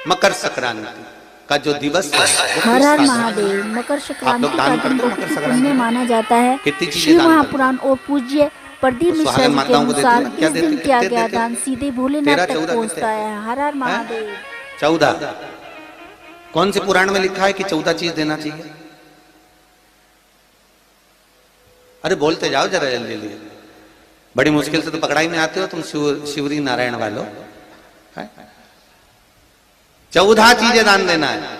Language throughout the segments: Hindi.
मकर संक्रांति का जो दिवस है, हर हर महादेव। मकर संक्रांति का दिन बहुत पुण्य माना जाता है। शिव महापुराण और पूज्य प्रदीप मिश्रा जी के अनुसार इस दिन किया गया दान सीधे भोलेनाथ तक पहुंचता है। हर हर महादेव। 14 कौन से पुराण में लिखा है कि 14 चीज देना चाहिए? अरे बोलते जाओ जरा जल्दी जल्दी, बड़ी मुश्किल से तो पकड़ाई में आते हो तुम शिवरी नारायण वालों। 14 चीजें दान देना है।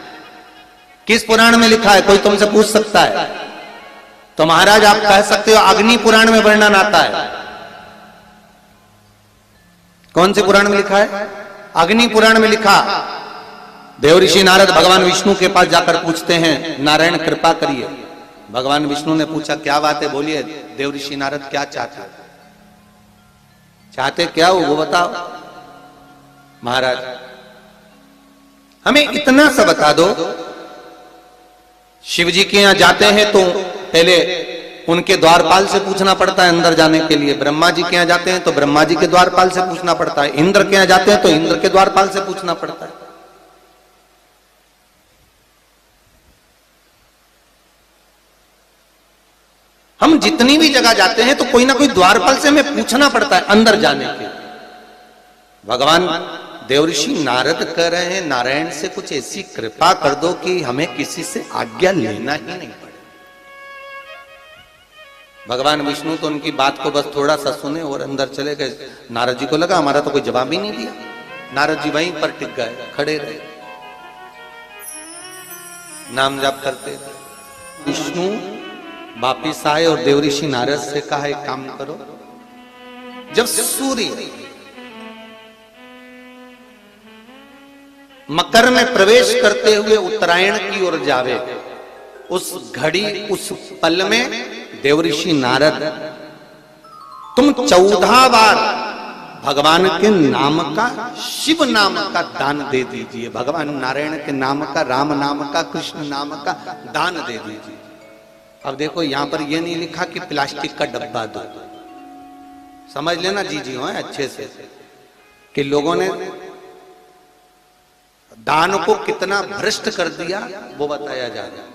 किस पुराण में लिखा है? कोई तुमसे पूछ सकता है तो महाराज आप कह सकते हो अग्नि पुराण में वर्णन आता है। कौन से पुराण में लिखा है? अग्नि पुराण में लिखा। देवऋषि नारद भगवान विष्णु के पास जाकर पूछते हैं, नारायण कृपा करिए। भगवान विष्णु ने पूछा क्या बात है, बोलिए। देवऋषि नारद क्या चाहते चाहते क्या हो वो बताओ। महाराज हमें इतना सा बता दो, शिव जी के यहां जाते हैं तो पहले उनके द्वारपाल से पूछना पड़ता है अंदर जाने के लिए। ब्रह्मा जी के यहां जाते हैं तो ब्रह्मा जी के द्वारपाल से पूछना पड़ता है। इंद्र के यहां जाते हैं तो इंद्र के द्वारपाल से पूछना पड़ता है। हम जितनी भी जगह जाते हैं तो कोई ना कोई द्वारपाल से हमें पूछना पड़ता है अंदर जाने के। भगवान देवऋषि नारद कह रहे हैं नारायण से कुछ ऐसी कृपा कर दो कि हमें किसी से आज्ञा लेना ही नहीं पड़े। भगवान विष्णु तो उनकी बात को बस थोड़ा सा सुने और अंदर चले गए। नारद जी को लगा हमारा तो कोई जवाब ही नहीं दिया। नारद जी वहीं पर टिक गए, खड़े रहे, नाम जाप करते थे। विष्णु वापिस आए और देवऋषि नारद से कहा एक काम करो, जब सूर्य मकर में प्रवेश करते हुए उत्तरायण की ओर जावे, उस घड़ी उस पल में देवऋषि नारद तुम 14 बार भगवान के नाम का, शिव नाम का दान दे दीजिए। भगवान नारायण के नाम का, राम नाम का, कृष्ण नाम का दान दे दीजिए। अब देखो यहां पर यह नहीं लिखा कि प्लास्टिक का डब्बा दो। समझ लेना जी हो अच्छे से कि लोगों ने दान को कितना भ्रष्ट कर दिया वो बताया जा रहा है।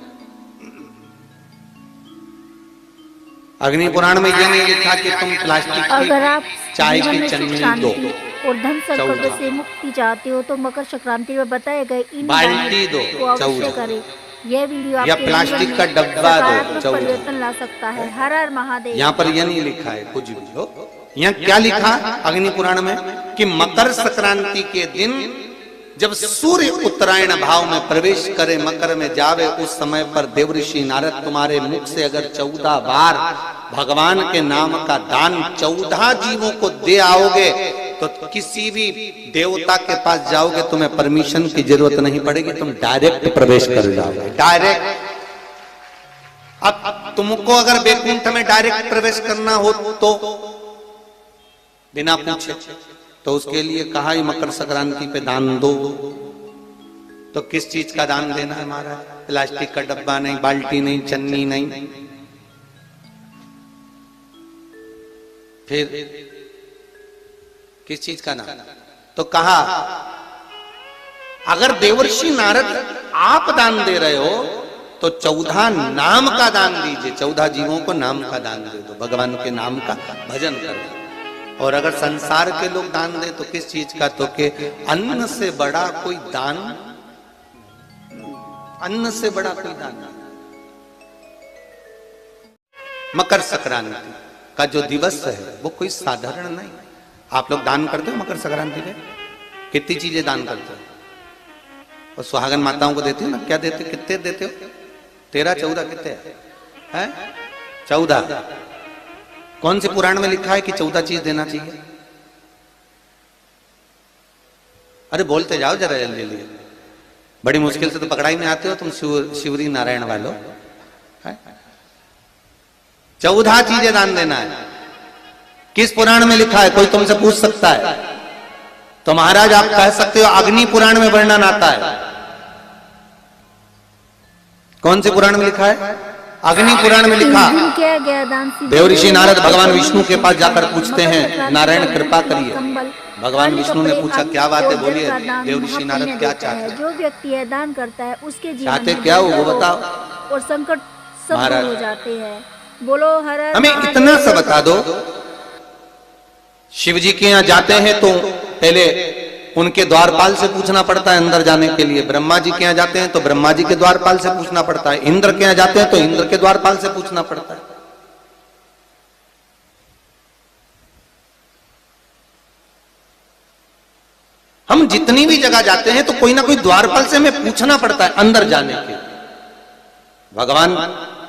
अग्नि पुराण में यह नहीं लिखा कि तुम प्लास्टिक की चाय की चन्नी दो और धन संकट से मुक्ति चाहते हो तो मकर संक्रांति में बताए गए इन बाल्टी दो, अवश्य करें। यह वीडियो या प्लास्टिक का डब्बा दो, परिवर्तन ला सकता है। हर हर महादेव। यहाँ पर यह नहीं लिखा है कुछ भी हो। यहाँ क्या लिखा अग्नि पुराण में कि मकर संक्रांति के दिन जब सूर्य उत्तरायण भाव में प्रवेश करे, मकर में जावे, उस समय पर देवऋषि नारद तुम्हारे मुख से अगर 14 बार भगवान के नाम का दान 14 जीवों को दे आओगे तो किसी भी देवता के पास जाओगे तुम्हें परमिशन की जरूरत नहीं पड़ेगी, तुम डायरेक्ट प्रवेश कर जाओगे। डायरेक्ट। अब तुमको अगर वैकुंठ में डायरेक्ट प्रवेश करना हो तो बिना पूछे, तो उसके लिए कहा ही मकर संक्रांति पे दान दो। तो किस चीज का दान देना है हमारा? प्लास्टिक का डब्बा नहीं, बाल्टी नहीं, चन्नी नहीं। फिर किस चीज का दान? तो कहा अगर देवर्षि नारद आप दान दे रहे हो तो 14 नाम का दान दीजिए। 14 जीवों को नाम का दान दे दो, भगवान के नाम का भजन करो। और अगर संसार के लोग दान दे तो किस चीज का? तो के अन्न से बड़ा कोई दान, अन्न से बड़ा कोई दान। मकर संक्रांति का जो दिवस है वो कोई साधारण नहीं। आप लोग दान करते हो मकर संक्रांति में? कितनी चीजें दान करते हो? और सुहागन माताओं को देते हो ना? क्या देते हो? कितने देते हो? 13, 14 कितने हैं? 14। कौन से पुराण में लिखा है कि 14 चीज देना चाहिए? अरे बोलते जाओ जरा जल्दी जल्दी, बड़ी मुश्किल से तो पकड़ाई में आते हो तुम शिवरी नारायण वालों। 14 चीजें दान देना है। किस पुराण में लिखा है? कोई तुमसे पूछ सकता है तो महाराज आप कह सकते हो अग्नि पुराण में वर्णन आता है। कौन से पुराण में लिखा है? अग्नि पुराण में लिखा। देवऋषि नारद भगवान विष्णु के पास जाकर पूछते हैं नारायण कृपा करिए। भगवान विष्णु ने पूछा क्या बात है, बोलिए देवर्षि नारद क्या चाहते हैं। जो व्यक्ति है दान करता है उसके जीवन चाहते क्या हो वो बताओ, और संकट सब दूर हो जाते हैं। बोलो हर हर हमें इतना सा बता दो, शिव जी के यहाँ जाते हैं तो पहले उनके द्वारपाल से पूछना पड़ता है अंदर जाने के लिए। ब्रह्मा जी के यहाँ जाते हैं तो ब्रह्मा जी के द्वारपाल से पूछना पड़ता है। इंद्र के यहाँ जाते हैं तो इंद्र के द्वारपाल से पूछना पड़ता है। हम जितनी भी जगह जाते हैं तो कोई ना कोई द्वारपाल से हमें पूछना पड़ता है अंदर जाने के। भगवान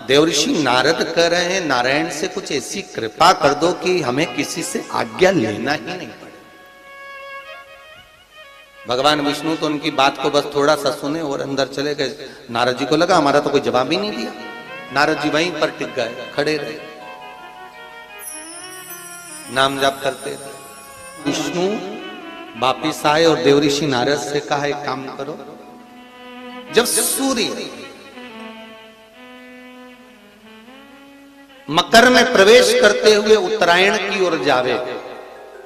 देवर्षि नारद कह रहे हैं नारायण से कुछ ऐसी कृपा कर दो कि हमें किसी से आज्ञा लेना ही नहीं पड़े। भगवान विष्णु तो उनकी बात को बस थोड़ा सा सुने और अंदर चले गए। नारद जी को लगा हमारा तो कोई जवाब ही नहीं दिया। नारद जी वहीं पर टिक गए, खड़े रहे, नाम जाप करते रहे। विष्णु वापिस आए और देवर्षि नारद से कहा एक काम करो, जब सूर्य मकर में प्रवेश करते हुए उत्तरायण की ओर जावे,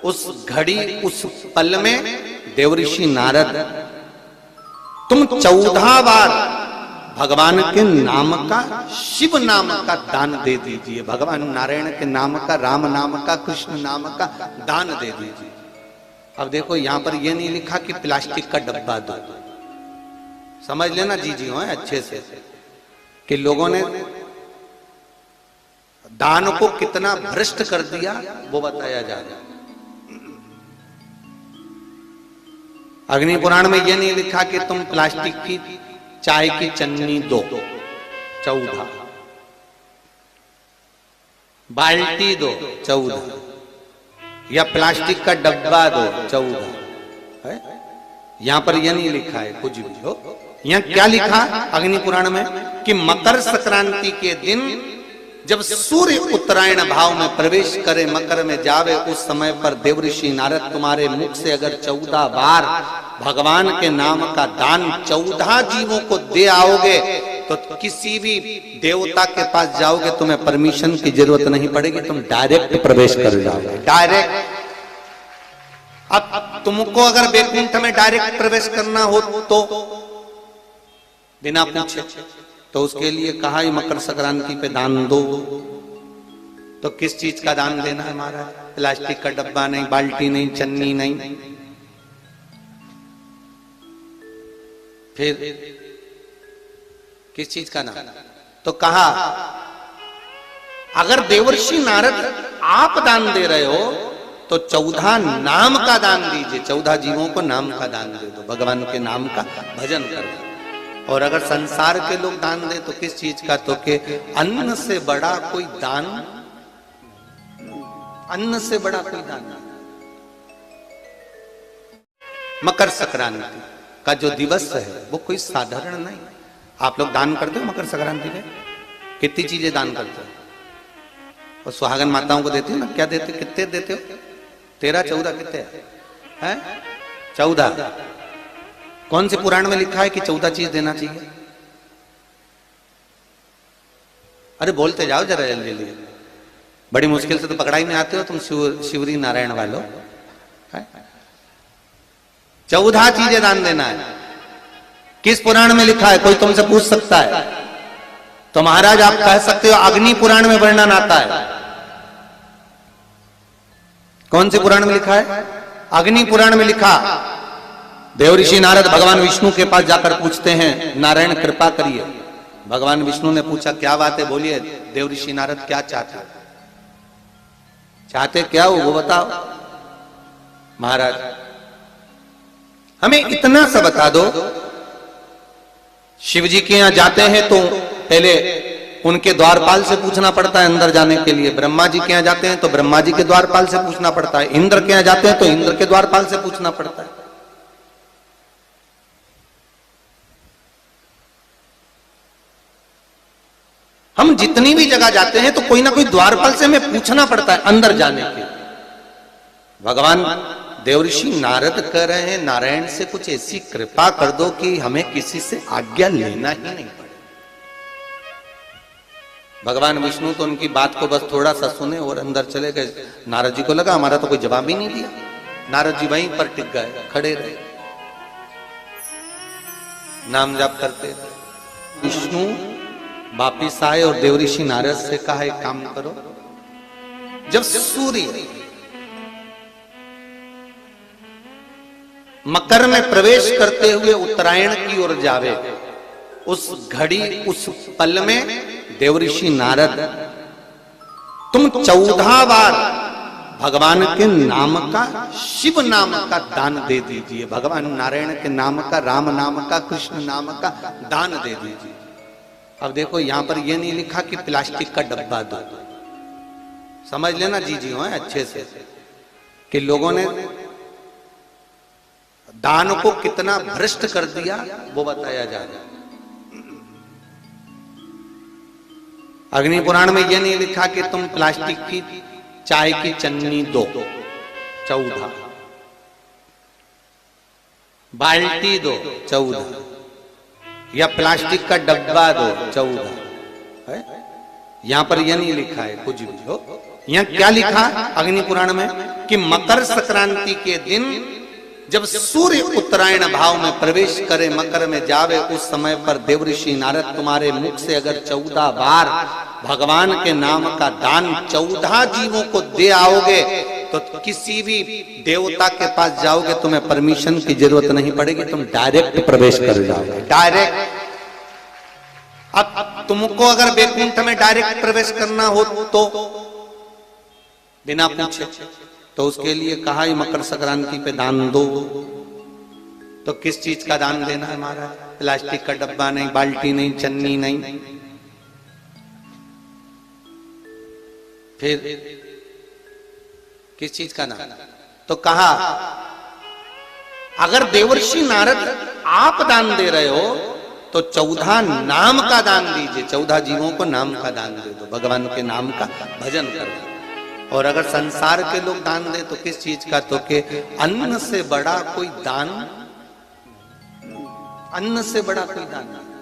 उस घड़ी उस पल में देवर्षि नारद तुम 14 बार भगवान के नाम का, शिव नाम का दान दे दीजिए। भगवान नारायण के नाम का, राम नाम का, कृष्ण नाम का दान दे दीजिए। अब देखो यहां पर यह नहीं लिखा कि प्लास्टिक का डब्बा दो, समझ लेना जी हो अच्छे से, कि लोगों ने दान को कितना भ्रष्ट कर दिया वो बताया जा रहा है। अग्नि पुराण में यह नहीं लिखा कि तुम प्लास्टिक की चाय की चन्नी दो 14, बाल्टी दो 14, या प्लास्टिक का डब्बा दो 14 है। यहां पर यह नहीं लिखा है कुछ भी हो। यहां क्या लिखा अग्नि पुराण में कि मकर संक्रांति के दिन जब सूर्य उत्तरायण भाव में प्रवेश करे, मकर में जावे, उस समय पर देवर्षि नारद तुम्हारे मुख से अगर 14 बार भगवान के नाम का दान 14 जीवों को दे आओगे तो किसी भी देवता के पास जाओगे, तुम्हें परमिशन की जरूरत नहीं पड़ेगी, तुम डायरेक्ट प्रवेश कर जाओगे, डायरेक्ट। अब तुमको अगर वैकुंठ में डायरेक्ट प्रवेश करना हो तो बिना पूछे, तो उसके लिए कहा ही मकर संक्रांति पे दान दो। तो किस चीज का दान देना है हमारा? प्लास्टिक का डब्बा नहीं, बाल्टी नहीं, चन्नी नहीं, फिर किस चीज का दान? तो कहा अगर देवर्षि नारद आप दान दे रहे हो तो 14 नाम का दान दीजिए, 14 जीवों को नाम का दान दे दो, भगवान के नाम का भजन करो। और अगर संसार के लोग दान दे तो किस चीज का? तो के अन्न से बड़ा कोई दान, अन्न से बड़ा कोई दान। मकर संक्रांति का जो दिवस है वो कोई साधारण नहीं। आप लोग दान करते हो मकर संक्रांति में? कितनी चीजें दान करते हो? और सुहागन माताओं को देते हो ना, क्या देते, कितने देते हो? 13, 14 कितने हैं? 14। कौन से पुराण में लिखा है कि 14 चीज देना चाहिए? अरे बोलते जाओ जरा जल्दी जल्दी, बड़ी मुश्किल से तो पकड़ाई में आते हो तुम शिवरी नारायण वालों। 14 चीजें दान देना है। किस पुराण में लिखा है? कोई तुमसे पूछ सकता है तो महाराज आप कह सकते हो अग्नि पुराण में वर्णन आता है। कौन से पुराण में लिखा है? अग्नि पुराण में लिखा। देवर्षि नारद भगवान विष्णु के पास जाकर पूछते हैं नारायण कृपा करिए। भगवान विष्णु ने पूछा क्या बात है, बोलिए देवर्षि नारद क्या चाहते, चाहते क्या हो वो बताओ। महाराज हमें इतना सा बता दो, शिव जी के यहां जाते हैं तो पहले उनके द्वारपाल से पूछना पड़ता है अंदर जाने के लिए। ब्रह्मा जी के यहां जाते हैं तो ब्रह्मा जी के द्वारपाल से पूछना पड़ता है। इंद्र के यहां जाते हैं तो इंद्र के द्वारपाल से पूछना पड़ता है। हम जितनी भी जगह जाते हैं तो कोई ना कोई द्वारपाल से हमें पूछना पड़ता है अंदर जाने के। भगवान देवर्षि नारद कह रहे हैं नारायण से कुछ ऐसी कृपा कर दो कि हमें किसी से आज्ञा लेना ही नहीं पड़े। भगवान विष्णु तो उनकी बात को बस थोड़ा सा सुने और अंदर चले गए। नारद जी को लगा हमारा तो कोई जवाब ही नहीं दिया। नारद जी वहीं पर टिक गए, खड़े रहे, नाम जाप करते रहे। विष्णु वापिस आए और देवऋषि नारद से कहा एक काम करो, जब सूर्य मकर में प्रवेश करते हुए उत्तरायण की ओर जावे, उस घड़ी उस पल में देवऋषि नारद तुम 14 बार भगवान के नाम का, शिव नाम का दान दे दीजिए। भगवान नारायण के नाम का, राम नाम का, कृष्ण नाम का दान दे दीजिए। अब देखो यहां पर यह नहीं लिखा कि प्लास्टिक का डब्बा दो, समझ लेना जी हो अच्छे से, कि लोगों ने दान को कितना भ्रष्ट कर दिया वो बताया जा रहा है। अग्नि पुराण में यह नहीं लिखा कि तुम प्लास्टिक की चाय की चन्नी दो 14, बाल्टी दो 14, या प्लास्टिक का डब्बा दो 14। यहां पर यह नहीं लिखा है कुछ भी हो। यहां क्या लिखा अग्नि पुराण में कि मकर संक्रांति के दिन जब सूर्य उत्तरायण भाव में प्रवेश करे, मकर में जावे, उस समय पर देवऋषि नारद तुम्हारे मुख से अगर 14 बार भगवान के नाम का दान 14 जीवों को दे आओगे तो किसी भी देवता के पास जाओगे, तुम्हें परमिशन की जरूरत नहीं पड़ेगी, तुम डायरेक्ट प्रवेश कर जाओगे, डायरेक्ट। अब तुमको अगर वैकुंठ में डायरेक्ट प्रवेश करना हो तो बिना पूछे, तो उसके लिए कहा ही मकर संक्रांति पे दान दो। तो किस चीज का दान देना है महाराज? प्लास्टिक का डब्बा नहीं, बाल्टी नहीं, चन्नी नहीं, फिर किस चीज का दान? तो कहा अगर देवर्षि नारद आप दान दे रहे हो तो 14 नाम का दान दीजिए, 14 जीवों को नाम का दान दे दो, भगवान के नाम का भजन करो। और अगर संसार के लोग दान दे तो किस चीज का? तो के अन्न से बड़ा कोई दान, अन्न से बड़ा कोई दान नहीं।